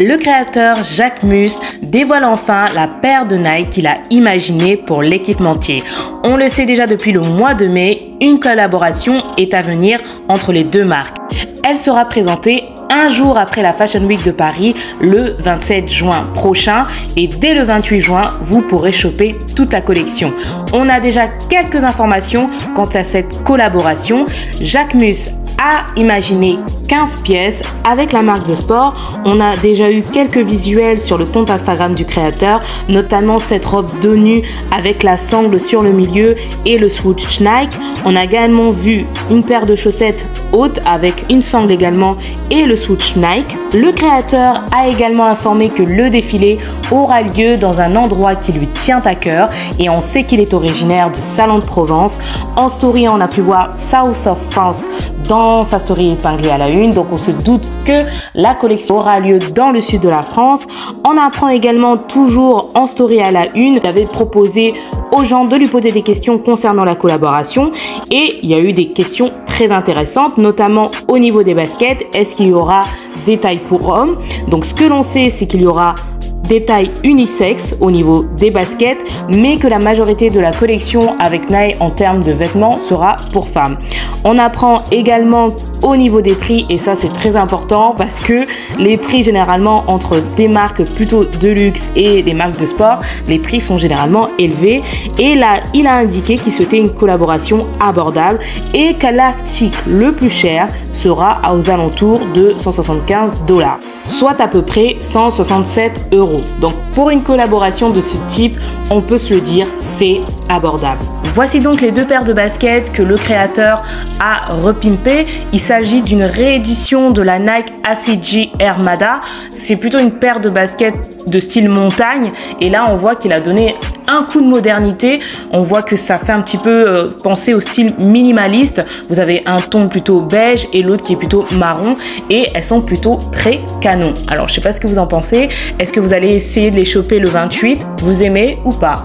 Le créateur Jacques Mus dévoile enfin la paire de Nike qu'il a imaginée pour l'équipementier. On le sait déjà depuis le mois de mai, une collaboration est à venir entre les deux marques. Elle sera présentée un jour après la Fashion Week de Paris, le 27 juin prochain, et dès le 28 juin, vous pourrez choper toute la collection. On a déjà quelques informations quant à cette collaboration. Jacques Mus a imaginé 15 pièces avec la marque de sport. On a déjà eu quelques visuels sur le compte Instagram du créateur, notamment cette robe dos nu avec la sangle sur le milieu et le swoosh Nike. On a également vu une paire de chaussettes hautes avec une sangle également et le swoosh Nike. Le créateur a également informé que le défilé aura lieu dans un endroit qui lui tient à cœur et on sait qu'il est originaire de Salon de Provence. En story, on a pu voir South of France dans sa story épinglée à la une, donc on se doute que la collection aura lieu dans le sud de la France. On apprend également toujours en story à la une, il avait proposé aux gens de lui poser des questions concernant la collaboration et il y a eu des questions très intéressantes, notamment au niveau des baskets. Est-ce qu'il y aura des tailles pour hommes? Donc ce que l'on sait, c'est qu'il y aura des tailles unisexes au niveau des baskets, mais que la majorité de la collection avec Nike en termes de vêtements sera pour femmes. On apprend également au niveau des prix, et ça c'est très important parce que les prix généralement entre des marques plutôt de luxe et des marques de sport, les prix sont généralement élevés. Et là, il a indiqué qu'il souhaitait une collaboration abordable et que l'article le plus cher sera aux alentours de 175 $, soit à peu près 167 €. Donc pour une collaboration de ce type, on peut se le dire, c'est abordable. Voici donc les deux paires de baskets que le créateur a repimpé. Il s'agit d'une réédition de la Nike ACG Armada. C'est plutôt une paire de baskets de style montagne et là on voit qu'il a donné un coup de modernité. On voit que ça fait un petit peu penser au style minimaliste. Vous avez un ton plutôt beige et l'autre qui est plutôt marron et elles sont plutôt très canon. Alors je sais pas ce que vous en pensez. Est-ce que vous allez essayer de les choper le 28? Vous aimez ou pas?